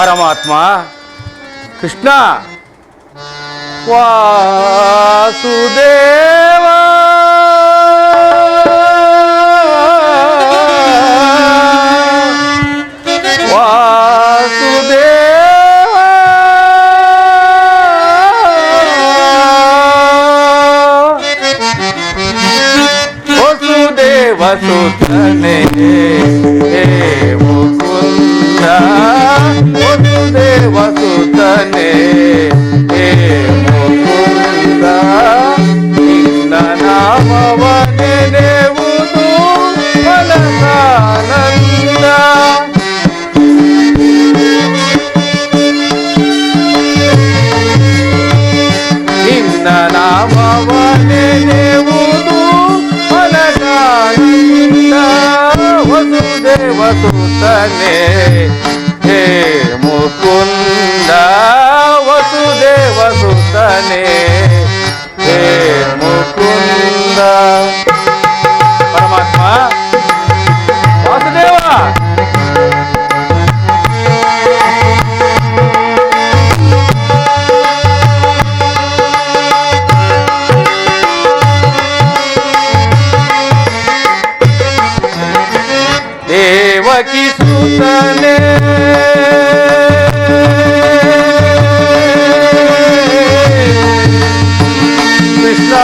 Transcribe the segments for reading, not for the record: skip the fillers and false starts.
ಪರಮಾತ್ಮ ಕೃಷ್ಣ ವಾಸುದೇವ ವಾಸುದೇವ ವಸುದೇವ ಸುತನೇ ಮುಕುಂದ ವಸುದೇವ ಸುತನೇ ಮುಕುಂದ ನಿನ್ನ ನಾಮವ ನೆನೆಯುವುದು ಮನಸಾನಂದ ನಿನ್ನ ನಾಮವ ನೆನೆಯುವುದು ಮನಸಾನಂದ ವಸುದೇವ ಸುತನೇ ಹೇ ಮುಕುಂದ ವಸುದೇವ ಸುತನೇ ಹೇ ಮುಕುಂದ ಪರಮಾತ್ಮ ವಾಸುದೇವ ದೇವಕಿ ಸುತನೇ ಕೃಷ್ಣ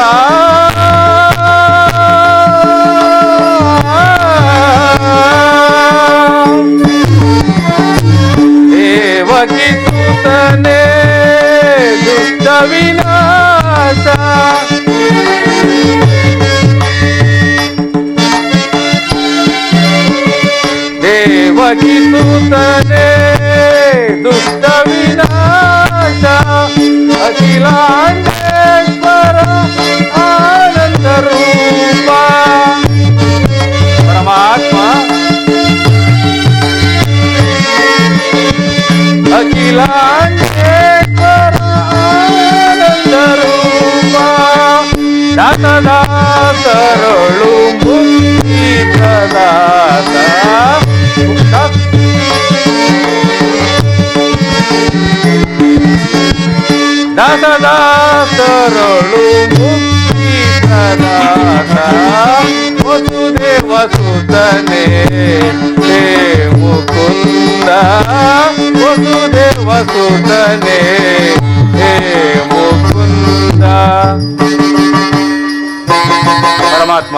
ದೇವಕಿ ಸುತನೇ ದುಷ್ಟ ವಿನಾಶ ದೇವಕಿ ಸುತನೇ ದುಷ್ಟ ವಿನಾಶ ಅಖಿಲಾಂಡೇಶ್ವರ ಆನಂದ ರೂಪ ಪರಮಾತ್ಮ ಅಖಿಲಾಂಡೇಶ್ವರ ಆನಂದ ರೂಪ ದಾಸದಾಸರಳು ಮುಕ್ತಿ ಪ್ರದಾತ ದಾಸದಾಸರಳು ಮುಕ್ತಿ ಪ್ರದಾತ ವಸುದೇವ ಸುತನೇ ಹೇ ಮುಕುಂದ ವಸುದೇವ ಸುತನೇ ಹೇ ಮುಕುಂದ ಪರಮಾತ್ಮ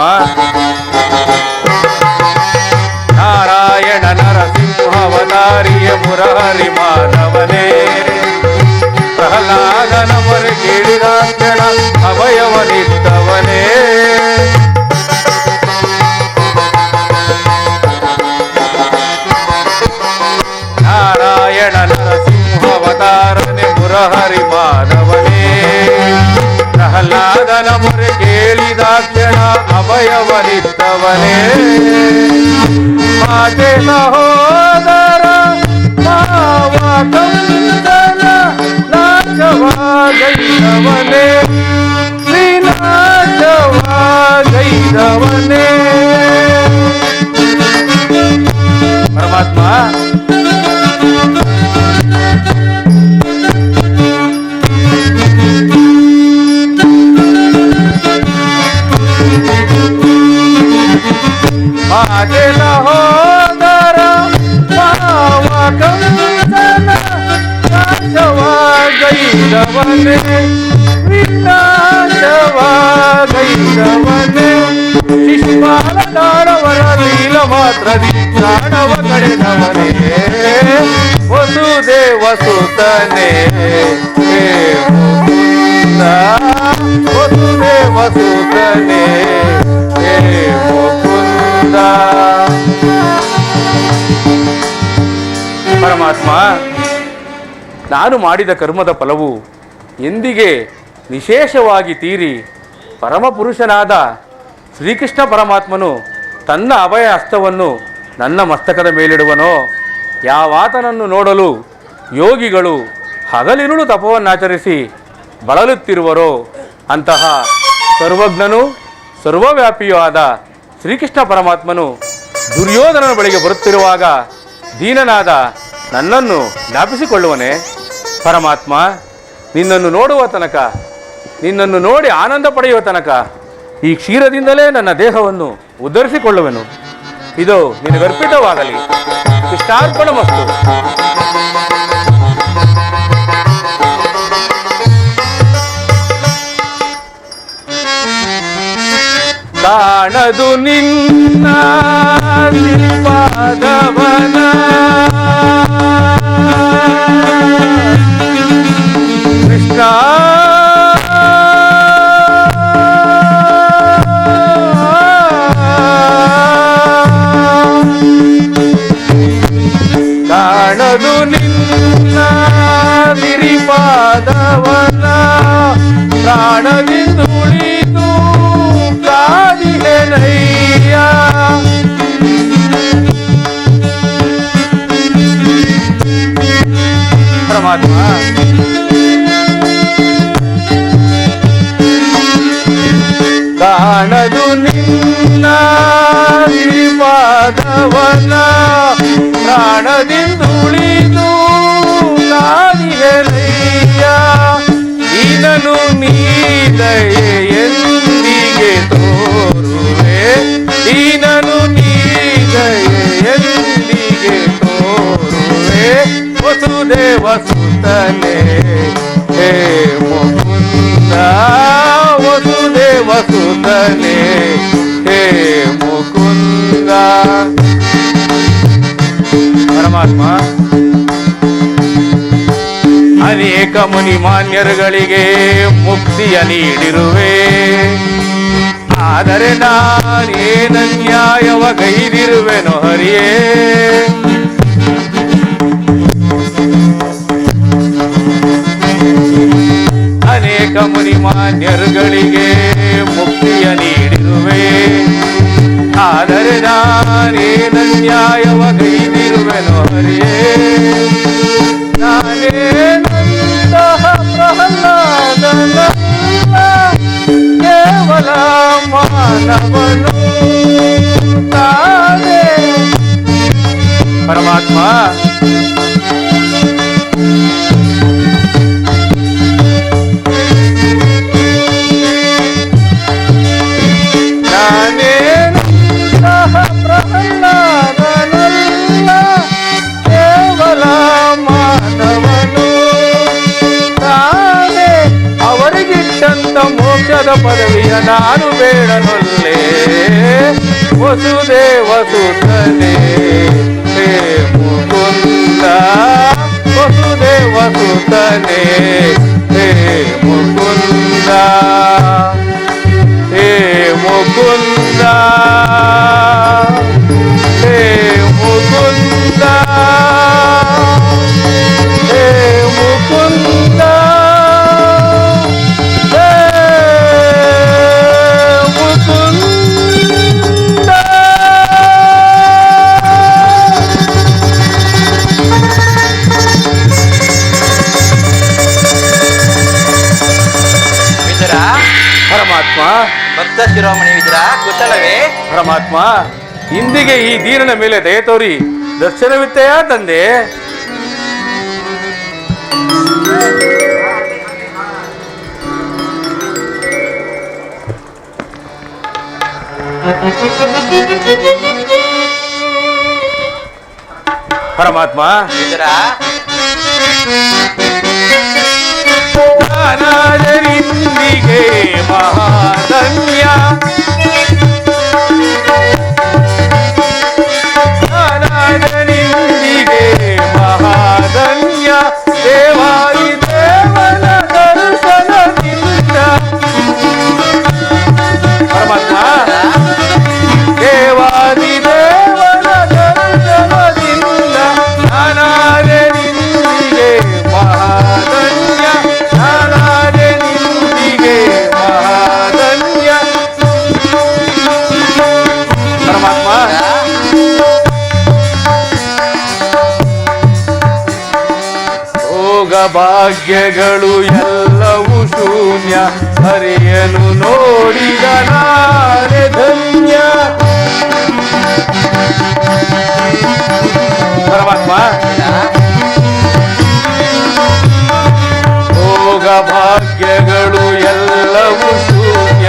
ನಾರಾಯಣ ನರಸಿಂಹಾವತಾರಿಯ ಮುರಾರಿ ಮಾಧವನೇ ಪ್ರಹ್ಲಾದನ ಮೊರೆ ಕೇಳಿದ ಕ್ಷಣ ಅಭಯವನಿದ್ದವನೇ ನಾರಾಯಣ ನರಸಿಂಹಾವತಾರನೆ ಮುರಹರಿ ಮಾಧವನೇ ಪ್ರಹ್ಲಾದನ ಮೊರೆ ಕೇಳಿದ ಕ್ಷಣ ಅಭಯವನಿದ್ದವನೇ ಮಾತೆ ಸಹೋದರ ಮಾವ ಕಂಸನ ನಾಶವಾಗೈದವನೇ ಶ್ರೀನಾಶವಾಗೈದವನೇ ಪರಮಾತ್ಮ ಮಾತೆ ಸಹೋದರ ಮಾವ ಕಂಸನ ನಾಶವಾಗೈದವನೇ ವಿನಾಶವಾಗೈದವನೇ ಶಿಶುಪಾಲ ದಾನವರ ಲೀಲ ಮಾತ್ರದಿ ಪ್ರಾಣವ ಕಡೆದವನೇ ವಸುದೇವ ಸುತನೇ ಹೇ ಮುಕುಂದ ವಸುದೇವ ಸುತನೇ ಹೇ ಮುಕುಂದ ಪರಮಾತ್ಮ ನಾನು ಮಾಡಿದ ಕರ್ಮದ ಫಲವು ಎಂದಿಗೆ ವಿಶೇಷವಾಗಿ ತೀರಿ ಪರಮಪುರುಷನಾದ ಶ್ರೀಕೃಷ್ಣ ಪರಮಾತ್ಮನು ತನ್ನ ಅಭಯ ಹಸ್ತವನ್ನು ನನ್ನ ಮಸ್ತಕದ ಮೇಲಿಡುವನೋ, ಯಾವಾತನನ್ನು ನೋಡಲು ಯೋಗಿಗಳು ಹಗಲಿರುಳು ತಪವನ್ನಾಚರಿಸಿ ಬಳಲುತ್ತಿರುವರೋ ಅಂತಹ ಸರ್ವಜ್ಞನು ಸರ್ವವ್ಯಾಪಿಯೂ ಆದ ಶ್ರೀಕೃಷ್ಣ ಪರಮಾತ್ಮನು ದುರ್ಯೋಧನನ ಬಳಿಗೆ ಬರುತ್ತಿರುವಾಗ ದೀನನಾದ ನನ್ನನ್ನು ಜ್ಞಾಪಿಸಿಕೊಳ್ಳುವನೆ? ಪರಮಾತ್ಮ, ನಿನ್ನನ್ನು ನೋಡುವ ತನಕ, ನಿನ್ನನ್ನು ನೋಡಿ ಆನಂದ ಪಡೆಯುವ ತನಕ ಈ ಕ್ಷೀರದಿಂದಲೇ ನನ್ನ ದೇಹವನ್ನು ಉದ್ಧರಿಸಿಕೊಳ್ಳುವೆನು. ಇದು ನಿನಗರ್ಪಿತವಾಗಲಿ. ಕೃಷ್ಣಾರ್ಪಣಮಸ್ತು. ಕಾಣದು ನಿನ್ನ ಪಾದವನ ಕೃಷ್ಣ, ಕಾಣದು ನಿನ್ನ ಗಿರಿಪಾದವನ ಪ್ರಾಣದಿಂದುಳಿದು ಕಾದಿಹೆನಯ್ಯ. ಪರಮಾತ್ಮ, ಕಾಣದು ನಿನ್ನ ಶ್ರೀಪಾದವನ ಪ್ರಾಣದಿಂದುಳಿದು ಕಾದಿಹೆನಯ್ಯ. ಇದನು ನೀದಯೆಂದಿಗೆ ತೋರುವೆ, ದೀನನು ನೀದಯೆಂದಿಗೆ ತೋರುವೆ. ವಸುದೇವ ಸುತನೆ ಹೇ ಮುಕುಂದ, ವಸುದೇವ ಸುತನೆ ಹೇ ಮುಕುಂದ. ಪರಮಾತ್ಮ, ಅನೇಕ ಮುನಿಮಾನ್ಯರುಗಳಿಗೆ ಮುಕ್ತಿಯ ನೀಡಿರುವೆ, ಆದರೆ ನಾನೇನನ್ಯಾಯವ ಗೈದಿರುವೆನು ಹರಿಯೇ. ಅನೇಕ ಮುನಿಮಾನ್ಯರುಗಳಿಗೆ ಮುಕ್ತಿಯ ನೀಡಿರುವೆ, ಆದರೆ ನಾನೇನನ್ಯಾಯವ ಗೈದಿರುವೆನು ಹರಿಯೇ. ನಾನೇನಂತಹ ಪ್ರಹ್ಲಾದನಲ್ಲ, ಕೇವಲ ಮಾನವನು ತಾನೇ. ಪರಮಾತ್ಮ, ನಾನೇನಂತಹ ಪ್ರಹ್ಲಾದನಲ್ಲ, ಕೇವಲ ಮಾನವನು ತಾನೇ. ಅವರಿಗಿಟ್ಟಂತ ಮೋಕ್ಷದ ಪದವಿಯ ನಾನು ಬೇಡನೊಲ್ಲೆ. ವಸುದೇವ ಸುತನೆ ಹೇ ಮುಕುಂದ, ವಸುದೇವ ಸುತನೆ ಹೇ ಮುಕುಂದ, ಹೇ ಮುಕುಂದ, ಹೇ ಮುಕುಂದ, ಹೇ ಮುಕುಂದ, ಹೇ ಮುಕುಂದ. ವಿದುರ, ಪರಮಾತ್ಮ, ಭಕ್ತ ಶಿರೋಮಣಿ ವಿದುರ, ಕುಶಲವೇ? ಪರಮಾತ್ಮ, ಇಂದಿಗೆ ಈ ದೀನನ ಮೇಲೆ ದಯ ತೋರಿ ದರ್ಶನವಿತ್ತೆಯಾ ತಂದೆ? ಪರಮಾತ್ಮ, ವಿದುರ, ನಾನಾದರಿಂದಿಗೆ ಮಹಾಧನ್ಯ, ನಾನಾದರಿಂದಿಗೆ ಮಹಾಧನ್ಯ. ದೇವಾದಿ ದೇವನ ದರ್ಶನದಿಂದ. ಪರಮಾತ್ಮ, ದೇವಾದಿ ದೇವನ ದರ್ಶನದಿಂದ ನಾನಾದರಿಂದಿಗೆ ಮಹಾಧನ್ಯ, ನಾನಾದರಿಂದಿಗೆ ಮಹಾಧನ್ಯ. ಪರಮಾತ್ಮ, ಭೋಗ ಭಾಗ್ಯಗಳು ಎಲ್ಲವೂ ಶೂನ್ಯ, ಹರಿಯನು ನೋಡಿದ ನಾನೇ ಧನ್ಯ. ಪರಮಾತ್ಮ, ಭಾಗ್ಯಗಳು ಎಲ್ಲವೂ ಶೂನ್ಯ,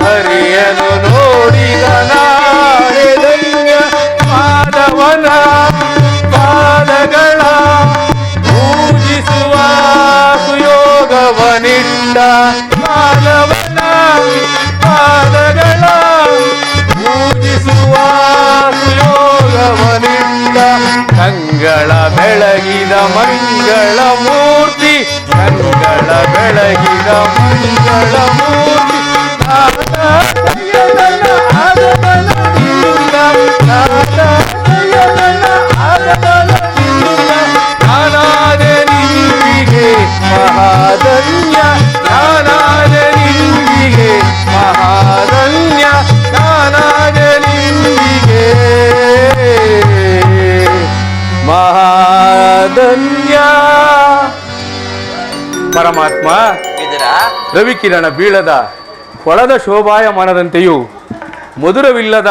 ಹರಿಯನು ನೋಡಿದ ನಾಳೆ ಧನ್ಯ. ಮಾಧವನ ಪಾದಗಳ ಪೂಜಿಸುವ ಸುಯೋಗವನಿಟ್ಟ, ಮಾಧವನ ಪಾದಗಳ ಪೂಜಿಸುವ ಸುಯೋಗವನಿಟ್ಟ. ಕಂಗಳ ಬೆಳಗಿದ ಮಂಗಳ ಮೂರ್ತಿ, ಕಂಗಳ ಬೆಳಗಿದ ಮಂಗಳ ಮೂರ್ತಿ. ನಾರಾಯಣನ ಆಗಮನದಿಂದ, ನಾರಾಯಣನ ಆಗಮನದಿಂದ ನಾನಾದ ನಿಂದಿಗೆ ಮಹಾಧನ್ಯ, ನಾನಾದ ನಿಂದಿಗೆ ಮಹಾಧನ್ಯ, ನಾನಾದ ನಿಂದಿಗೆ ಮಹಾಧನ್ಯ. ಪರಮಾತ್ಮ, ವಿದುರ, ರವಿಕಿರಣ ಬೀಳದ ಕೊಳದ ಶೋಭಾಯಮಾನದಂತೆಯೂ, ಮಧುರವಿಲ್ಲದ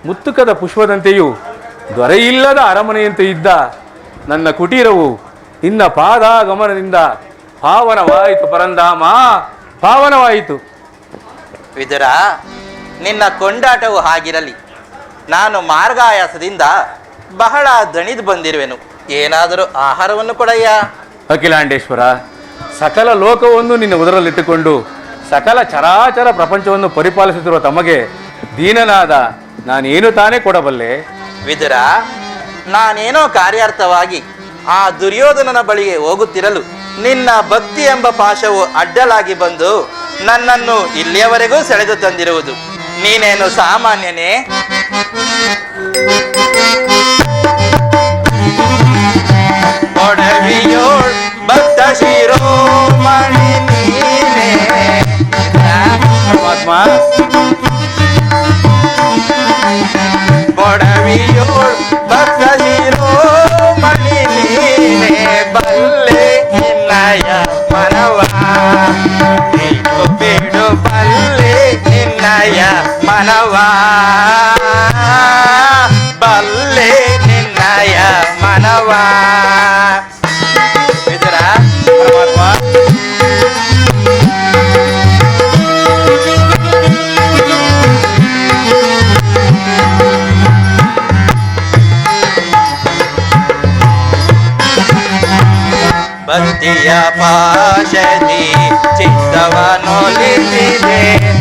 ಮುತ್ತುಕದ ಪುಷ್ಪದಂತೆಯೂ, ದೊರೆಯಿಲ್ಲದ ಅರಮನೆಯಂತೆ ಇದ್ದ ನನ್ನ ಕುಟೀರವು ನಿನ್ನ ಪಾದಾಗಮನದಿಂದ ಪಾವನವಾಯಿತು. ಪರಂಧಾಮ, ಪಾವನವಾಯಿತು. ವಿದುರ, ನಿನ್ನ ಕೊಂಡಾಟವು ಹಾಗಿರಲಿ. ನಾನು ಮಾರ್ಗಾಯಾಸದಿಂದ ಬಹಳ ದಣಿದು ಬಂದಿರುವೆನು. ಏನಾದರೂ ಆಹಾರವನ್ನು ಕೊಡಯ್ಯ. ಅಖಿಲಾಂಡೇಶ್ವರ, ಸಕಲ ಲೋಕವನ್ನು ನಿನ್ನ ಉದರಲ್ಲಿಟ್ಟುಕೊಂಡು ಸಕಲ ಚರಾಚರ ಪ್ರಪಂಚವನ್ನು ಪರಿಪಾಲಿಸುತ್ತಿರುವ ತಮಗೆ ದೀನನಾದ ನಾನೇನು ತಾನೇ ಕೊಡಬಲ್ಲೆ? ವಿದುರ, ನಾನೇನೋ ಕಾರ್ಯಾರ್ಥವಾಗಿ ಆ ದುರ್ಯೋಧನನ ಬಳಿಗೆ ಹೋಗುತ್ತಿರಲು ನಿನ್ನ ಭಕ್ತಿ ಎಂಬ ಪಾಶವು ಅಡ್ಡಲಾಗಿ ಬಂದು ನನ್ನನ್ನು ಇಲ್ಲಿಯವರೆಗೂ ಸೆಳೆದು ತಂದಿರುವುದು. ನೀನೇನು ಸಾಮಾನ್ಯನೇ? ಒಡವಿಯೋಳ್ ಭಕ್ತ ಶಿರೋಮಣಿ ನೀನೇ. ಪರಮಾತ್ಮ, ಒಡವಿಯೋಳ್ ಭಕ್ತ ಶಿರೋಮಣಿ ನೀನೇ. ಬಲ್ಲೆ ನಿನ್ನಯ ಮನವ ಬಿಡು ಬಿಡು, ಬಲ್ಲೆ ನಿನ್ನಯ ಮನವ, ಬಲ್ಲೆ ನಿನ್ನಯ ಮನವ. ವಿದುರ, ಪರಮಾತ್ಮ, ಭಕ್ತಿಯ ಪಾಶದಿ ಚಿತ್ತವನೊಲಿಸಿದೆ.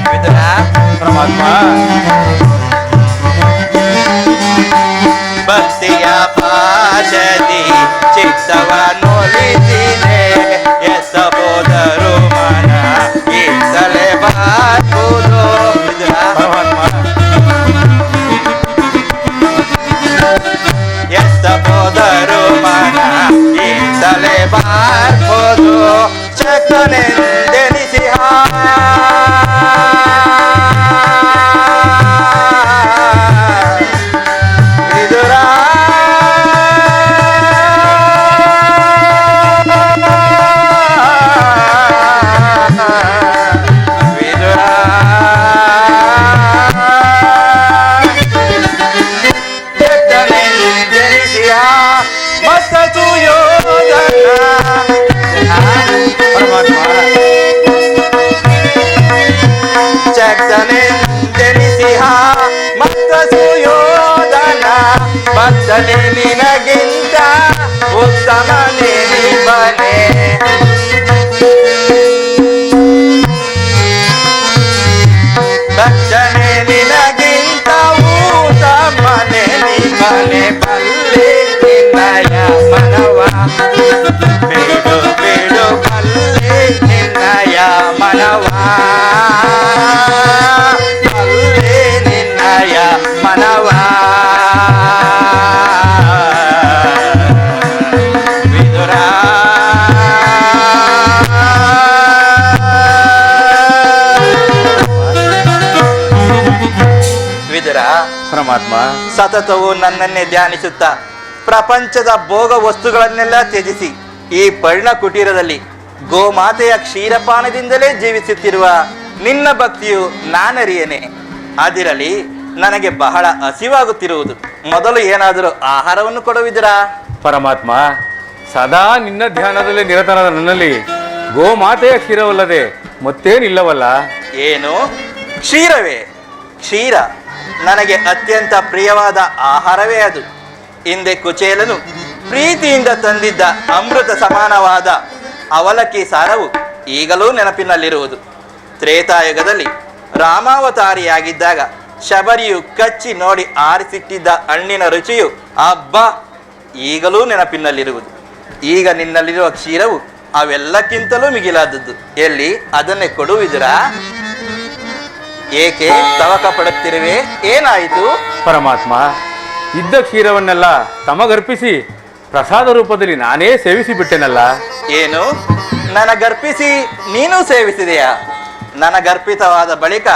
ವಿದುರ, ಪರಮಾತ್ಮ, ಭಕ್ತಿಯ ಪಾಶದಿ ಚಿತ್ತವನೊಲಿಸಿದೆ. ಎಸಬೋದರು ಮನ ಇತ್ತಲೆ ಬಾರ್ಬೋದು. ವಿದುರ, ಪರಮಾತ್ಮ, ಎಸಬೋದರು ಮನ ಇತ್ತಲೆ ಬಾರ್ಬೋದು. ಚಕನೆಂದೆನಿಸಿಹ ವಿದುರ, ವಿದುರ, ಚಕನೆಂದೆನಿಸಿಹ ಮತ್ತ ಸುಯೋಧನ. ಪರಮಾತ್ಮ, ಚಕ್ತನೆಂದೆನಿಸಿಹ ಮತ್ತ ಸುಯೋಧನ. ಭಕ್ತನೆ ನಿನಗಿಂತ ಉತ್ತಮನೇ ನಿಬನೆ. ಭಕ್ತನೆ ನಿನಗಿಂತ ಉತ್ತಮನೇ ನಿಬನೆ. ಬಲ್ಲೆ ನಿನ್ನಯ ಮನವ ಬಿಡು ಬಿಡು, ಬಲ್ಲೆ ನಿನ್ನಯ ಮನವ, ಬಲ್ಲೆ ನಿನ್ನಯ ಮನವ. ವಿದುರ, ವಿದುರ, ಪರಮಾತ್ಮ, ಸತತವು ನನ್ನನ್ನೇ ಧ್ಯಾನಿಸುತ್ತಾ ಪ್ರಪಂಚದ ಭೋಗ ವಸ್ತುಗಳನ್ನೆಲ್ಲ ತ್ಯಜಿಸಿ ಈ ಪರ್ಣ ಕುಟೀರದಲ್ಲಿ ಗೋಮಾತೆಯ ಕ್ಷೀರಪಾನದಿಂದಲೇ ಜೀವಿಸುತ್ತಿರುವ ನಿನ್ನ ಭಕ್ತಿಯು ನಾನರಿಯೇನೆ. ಅದಿರಲಿ, ನನಗೆ ಬಹಳ ಹಸಿವಾಗುತ್ತಿರುವುದು. ಮೊದಲು ಏನಾದರೂ ಆಹಾರವನ್ನು ಕೊಡುವಿದಿರಾ? ಪರಮಾತ್ಮ, ಸದಾ ನಿನ್ನ ಧ್ಯಾನದಲ್ಲಿ ನಿರತನಾದ ನನ್ನಲ್ಲಿ ಗೋಮಾತೆಯ ಕ್ಷೀರವಲ್ಲದೆ ಮತ್ತೇನಿಲ್ಲವಲ್ಲ? ಏನು ಕ್ಷೀರವೇ? ಕ್ಷೀರ ನನಗೆ ಅತ್ಯಂತ ಪ್ರಿಯವಾದ ಆಹಾರವೇ ಅದು. ಹಿಂದೆ ಕುಚೇಲನು ಪ್ರೀತಿಯಿಂದ ತಂದಿದ್ದ ಅಮೃತ ಸಮಾನವಾದ ಅವಲಕ್ಕಿ ಸಾರವು ಈಗಲೂ ನೆನಪಿನಲ್ಲಿರುವುದು. ತ್ರೇತಾಯುಗದಲ್ಲಿ ರಾಮಾವತಾರಿಯಾಗಿದ್ದಾಗ ಶಬರಿಯು ಕಚ್ಚಿ ನೋಡಿ ಆರಿಸಿಟ್ಟಿದ್ದ ಹಣ್ಣಿನ ರುಚಿಯು ಅಬ್ಬಾ ಈಗಲೂ ನೆನಪಿನಲ್ಲಿರುವುದು. ಈಗ ನಿನ್ನಲ್ಲಿರುವ ಕ್ಷೀರವು ಅವೆಲ್ಲಕ್ಕಿಂತಲೂ ಮಿಗಿಲಾದದ್ದು. ಎಲ್ಲಿ ಅದನ್ನೇ ಕೊಡುವಿದುರಾ? ಏಕೆ ತವಕ ಪಡುತ್ತಿರುವೆ? ಏನಾಯಿತು? ಪರಮಾತ್ಮ, ಇದ್ದ ಕ್ಷೀರವನ್ನೆಲ್ಲ ತಮಗರ್ಪಿಸಿ ಪ್ರಸಾದ ರೂಪದಲ್ಲಿ ನಾನೇ ಸೇವಿಸಿ ಬಿಟ್ಟೆನಲ್ಲ. ಏನು ನನಗರ್ಪಿಸಿ ನೀನು ಸೇವಿಸಿದೆಯಾ? ನನಗರ್ಪಿತವಾದ ಬಳಿಕ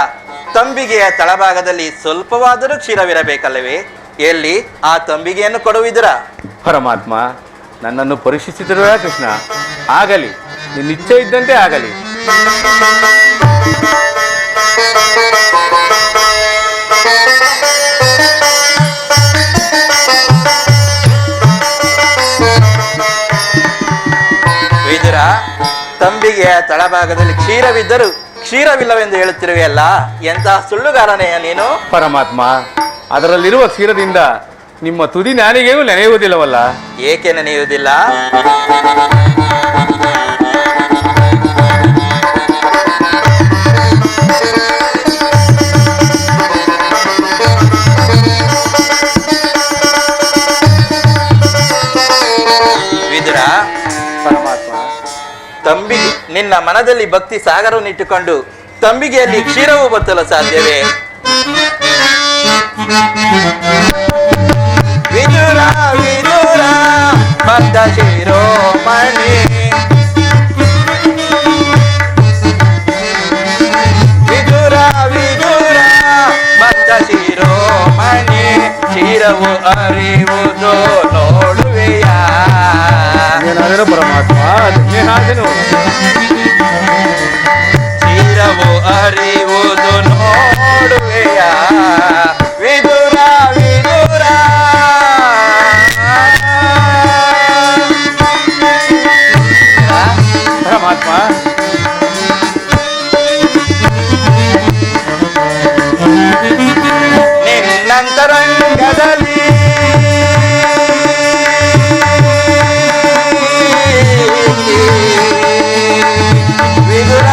ತಂಬಿಗೆಯ ತಳಭಾಗದಲ್ಲಿ ಸ್ವಲ್ಪವಾದರೂ ಕ್ಷೀರವಿರಬೇಕಲ್ಲವೇ? ಎಲ್ಲಿ ಆ ತಂಬಿಗೆಯನ್ನು ಕೊಡುವಿದುರಾ? ಪರಮಾತ್ಮ, ನನ್ನನ್ನು ಪರೀಕ್ಷಿಸಿದಿರುವ ಕೃಷ್ಣ. ಆಗಲಿ, ನಿನ್ನಿಚ್ಛೆ ಇದ್ದಂತೆ ಆಗಲಿ. ವಿದುರ, ತಂಬಿಗೆಯ ತಳಭಾಗದಲ್ಲಿ ಕ್ಷೀರವಿದ್ದರೂ ಕ್ಷೀರವಿಲ್ಲವೆಂದು ಹೇಳುತ್ತಿರುವೆಯಲ್ಲ, ಎಂತಹ ಸುಳ್ಳುಗಾರನೆಯ ನೀನು? ಪರಮಾತ್ಮ, ಅದರಲ್ಲಿರುವ ಕ್ಷೀರದಿಂದ ನಿಮ್ಮ ತುದಿ ನಾಲಿಗೆಯೂ ನೆನೆಯುವುದಿಲ್ಲವಲ್ಲ? ಏಕೆ ನೆನೆಯುವುದಿಲ್ಲ? ವಿದುರ, ಪರಮಾತ್ಮ, ತಂಬಿಗೆ ನಿನ್ನ ಮನದಲ್ಲಿ ಭಕ್ತಿ ಸಾಗರವನ್ನಿಟ್ಟುಕೊಂಡು ತಂಬಿಗೆಯಲ್ಲಿ ಕ್ಷೀರವು ಬತ್ತಲು ಸಾಧ್ಯವೇ? ವಿದುರ ವಿದುರ ಭಕ್ತ ಶಿರೋಮಣಿ, ವಿದುರ ವಿದುರ ಭಕ್ತ ಶಿರೋಮಣಿ, ಕ್ಷೀರವು ಅರಿವುದು ನೋಡುವೆಯ? ಏನಾದರೂ ಪರಮಾತ್ಮ, ಧನ್ಯನಾದೆನು. ಕ್ಷೀರವು ಅರಿವುದು ನೋಡುವೆಯ? ವಿದುರ ವಿದುರ ಪರಮಾತ್ಮ, ನಿನ್ನಂತರಂಗದಲ್ಲಿ ವಿದುರ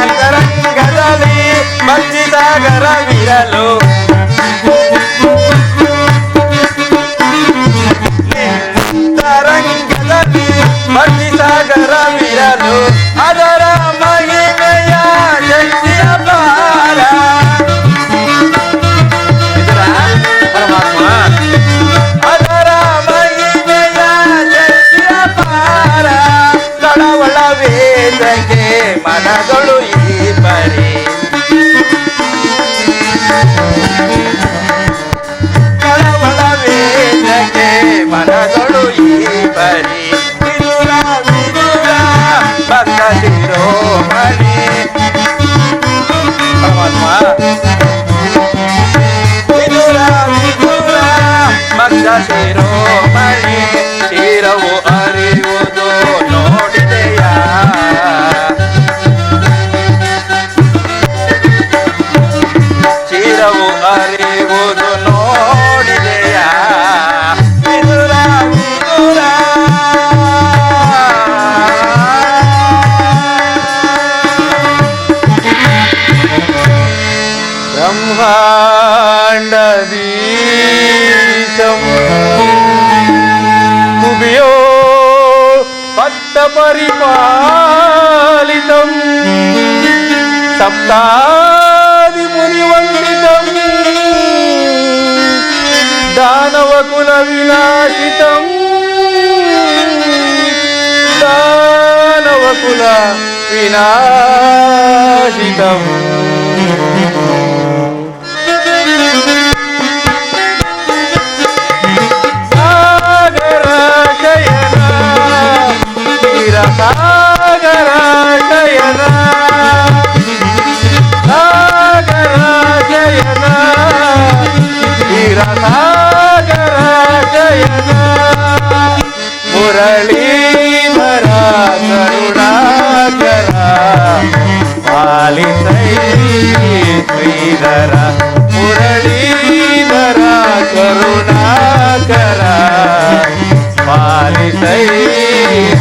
ನಿನ್ನಂತರಂಗದಲ್ಲಿ ಭಕ್ತಿ ಸಾಗರವಿರಲು, ತರಂಗದಲ್ಲಿ ಭಕ್ತಿ ಸಾಗರವಿರಲು, ಅದರ ಮಹಿಮೆಯ ಶಕ್ತಿಯ ಪಾರ. ಪರಮಾತ್ಮ, ಅದರ ಮಹಿಮೆಯ ಶಕ್ತಿಯ ಪಾರ. ಕಳವಳ ವೇದಕ್ಕೆ ಮನಗಳು ಈ ಪರಿ, ಕಳವಳ ವೇದಕ್ಕೆ ಮನಗಳು ಈ ಪರಿ. ವಿದುರ ವಿದುರ ಭಕ್ತ ಶಿರೋಮಣಿ, ಪರಮಾತ್ಮ, ವಿದುರ ವಿದುರ ಭಕ್ತ ಶಿರೋಮಣಿ, ಕ್ಷೀರವು ಅರಿಯುವುದು ನೋಡಿದೆಯ? ಕ್ಷೀರವು ಅರಿಯುವುದು ನೋಡಿದೆಯ? ವಿದುರ ವಿದುರ ಬ್ರಹ್ಮಾಂಡದೀಶಂ ಕುಬಿಯೋ ಭಕ್ತ ಪರಿಪಾಲಿತಂ ಸಪ್ತಾದಿ ಮುನಿವಂದಿತಂ ದಾನವ ಕುಲ ವಿನಾಶಿತಂ ದಾನವ ಕುಲ ವಿನಾಶಿತಂ. ಸಾಗರ ಶಯನ ಕ್ಷೀರ ಸಾಗರ ಶಯನ, ಶ್ರೀಧರ ಮುರಳೀಧರ ಕರುಣಾಕರ ಪಾಲಿಸೈ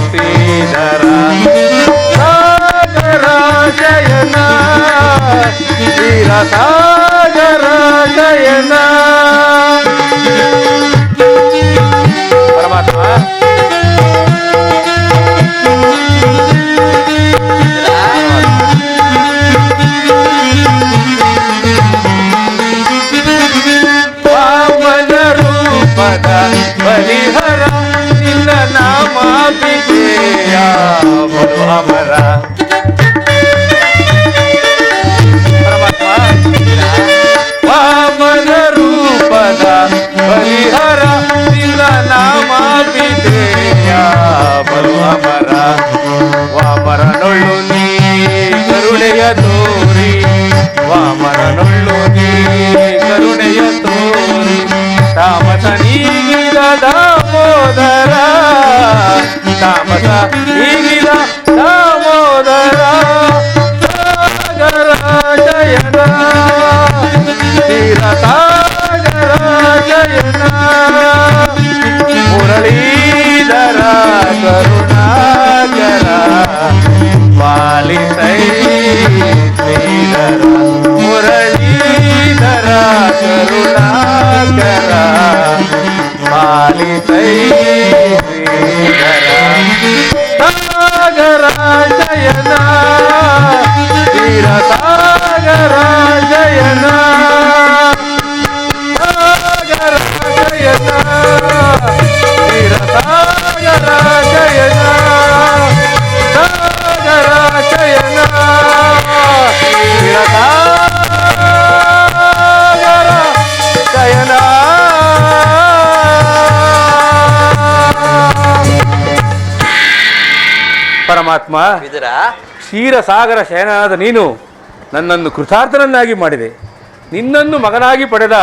ಶ್ರೀಧರ ಸಾಗರ ಶಯನ ಕ್ಷೀರ ಸಾಗರ ಶಯನ ಪರಮಾತ್ಮ ವಾಮನ ರೂಪದ ಬಲಿಹರ ನಿನ್ನ ನಾಮ ವಿಜಯ ಬಲು ಅಮರ ಪರಮಾತ್ಮ ವಾಮನ ರೂಪದ ಬಲಿಹರ ನಿನ್ನ ನಾಮ ವಿಜಯ ಬಲು ಅಮರ ವಾಮರನೊಳ್ಳು ನೀ ಕರುಣೆಯ ತೋರಿ ವಾಮರನೊಳ್ಳು ನೀ ಕರುಣೆಯ ತೋರಿ ತಾಮಸ ನೀಗಿದ ದಾಮೋದರ ತಾಮಸ ನೀಗಿದ ದಾಮೋದರ ಸಾಗರ ಜಯನ ತೀರ ಸಾಗರ ಜಯನ ಮುರಳೀಧರ ಕರುಣಾಕರ ಪಾಲಿಸೈ ಶ್ರೀಧರ ಮುರಳೀಧರ ಕರುಣಾಕರ ಪಾಲಿಸೈ ಶ್ರೀಧರ ಸಾಗರ ಜಯನ ತೀರ ಸಾಗರ ಜಯನ ಸಾಗರ ಜಯನ ತೀರ ಸಾಗರ ಜಯನ ಸಾಗರ ಜಯನ ತೀರ ಸಾಗರ ಜಯನ ಪರಮಾತ್ಮ ವಿದುರ ಕ್ಷೀರಸಾಗರ ಶಯನನಾದ ನೀನು ನನ್ನನ್ನು ಕೃತಾರ್ಥನನ್ನಾಗಿ ಮಾಡಿದೆ. ನಿನ್ನನ್ನು ಮಗನಾಗಿ ಪಡೆದ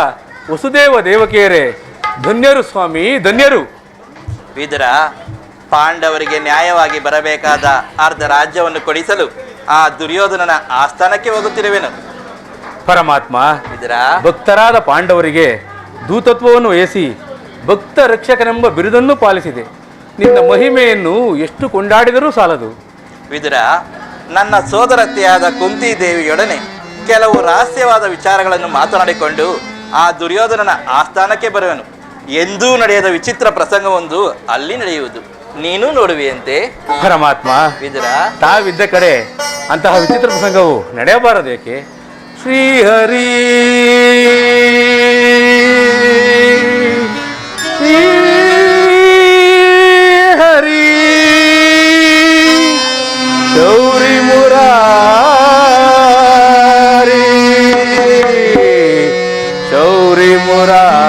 ವಸುದೇವ ದೇವಕಿಯರೇ ಧನ್ಯರು ಸ್ವಾಮಿ, ಧನ್ಯರು. ವಿದುರ, ಪಾಂಡವರಿಗೆ ನ್ಯಾಯವಾಗಿ ಬರಬೇಕಾದ ಅರ್ಧ ರಾಜ್ಯವನ್ನು ಕೊಡಿಸಲು ಆ ದುರ್ಯೋಧನನ ಆಸ್ಥಾನಕ್ಕೆ ಹೋಗುತ್ತಿರುವೆನು. ಪರಮಾತ್ಮ, ವಿದುರ, ಭಕ್ತರಾದ ಪಾಂಡವರಿಗೆ ದೂತತ್ವವನ್ನು ವಹಿಸಿ ಭಕ್ತ ರಕ್ಷಕನೆಂಬ ಬಿರುದನ್ನು ಪಾಲಿಸಿದೆ. ನಿನ್ನ ಮಹಿಮೆಯನ್ನು ಎಷ್ಟು ಕೊಂಡಾಡಿದರೂ ಸಾಲದು. ವಿದುರ, ನನ್ನ ಸೋದರತ್ತೆಯಾದ ಕುಂತಿ ದೇವಿಯೊಡನೆ ಕೆಲವು ರಹಸ್ಯವಾದ ವಿಚಾರಗಳನ್ನು ಮಾತನಾಡಿಕೊಂಡು ಆ ದುರ್ಯೋಧನನ ಆಸ್ಥಾನಕ್ಕೆ ಬರುವೆನು. ಎಂದೂ ನಡೆಯದ ವಿಚಿತ್ರ ಪ್ರಸಂಗವೊಂದು ಅಲ್ಲಿ ನಡೆಯುವುದು, ನೀನು ನೋಡುವೆಯಂತೆ. ಪರಮಾತ್ಮ, ವಿದುರ, ತಾವಿದ್ದ ಕಡೆ ಅಂತಹ ವಿಚಿತ್ರ ಪ್ರಸಂಗವು ನಡೆಯಬಾರದು ಏಕೆ? ಶ್ರೀಹರಿ ಹರಿ ಗೌರಿ ಮುರಾರಿ ಶೌರಿ ಮುರಾರಿ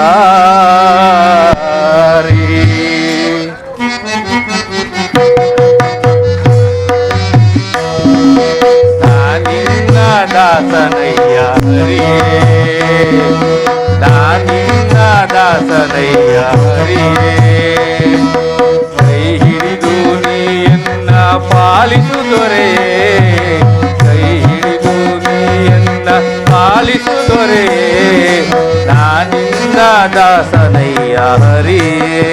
ನಾನಿನ್ನ ದಾಸನಯ್ಯ ಹರಿಯೇ ನಾನಿನ್ನ ದಾಸನಯ್ಯ ಹರಿಯೇ ಕೈ ಹಿಡಿದು ನೀಯನ್ನ ಪಾಲಿಸು ದೊರೆಯೇ ಕೈ ಹಿಡಿದು ನೀಯನ್ನ ಪಾಲಿಸು ದೊರೆಯೇ ನಾನಿನ್ನ ದಾಸನಯ್ಯ ಹರಿಯೇ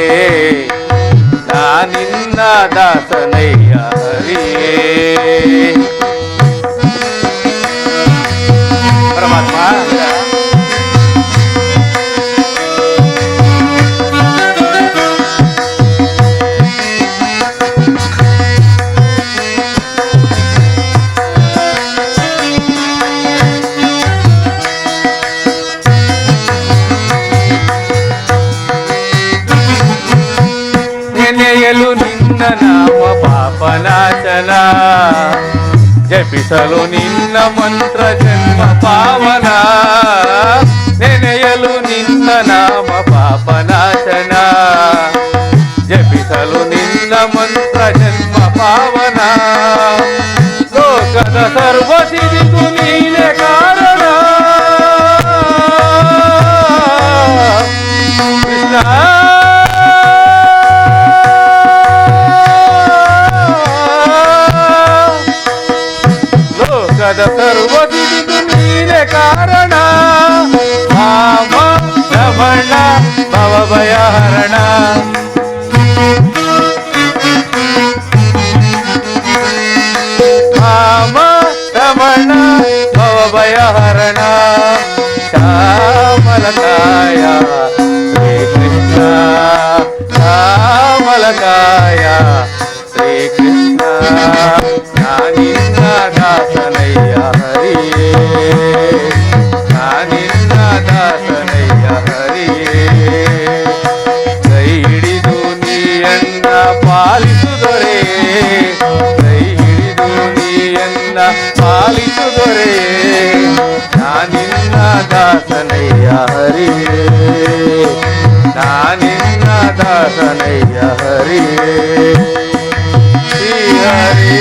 ನಾನಿನ್ನ ದಾಸನಯ್ಯ ಹರಿಯೇ. ಪರಮಾತ್ಮ, ನೆನೆಯಲು ನಿನ್ನ ನಾಮ ಪಾಪನಾಶನ ಜಪಿಸಲು ನಿನ್ನ ಮಂತ್ರ ಜನ್ಮ ಪಾವನ ನೆನೆಯಲು ನಿನ್ನ ನಾಮ ಪಾಪನಾಶನ ಜಪಿಸಲು ನಿನ್ನ ಮಂತ್ರ ಜನ್ಮ ಪಾವನ ಲೋಕದ ಸರ್ವ ಸಿರಿಗೂ ನೀನೆ ಕಾರಣ ಕೃಷ್ಣ ಲೋಕದ ಸರ್ವ ಸಿರಿಗೂ ನೀನೆ ಕಾರಣ ಕಾರಣ ರಾಮ ರಮಣ ಭವಭಯಹರಣ ರಾಮ ರಮಣ ಭವಭಯಹರಣ ಶ್ಯಾಮಲಕಾಯ ಶ್ರೀಕೃಷ್ಣ ಶ್ಯಾಮಲಕಾಯ ಶ್ರೀಕೃಷ್ಣ ನಾನಿನ್ನ ದಾಸನಯ್ಯ ಹರಿಯೇ ನಾನಿನ್ನ ದಾಸನಯ್ಯ ಹರಿಯೇ ಕೈ ಹಿಡಿದು ನೀಯನ್ನ ಪಾಲಿಸುದೊರೆ ಕೈ ಹಿಡಿದು ನೀಯನ್ನ ಪಾಲಿಸುದೊರೆ ನಾನಿನ್ನ ದಾಸನಯ್ಯ ಹರಿಯೇ ನಾನಿನ್ನ ದಾಸನಯ್ಯ ಹರಿಯೇ ಶ್ರೀ ಹರಿ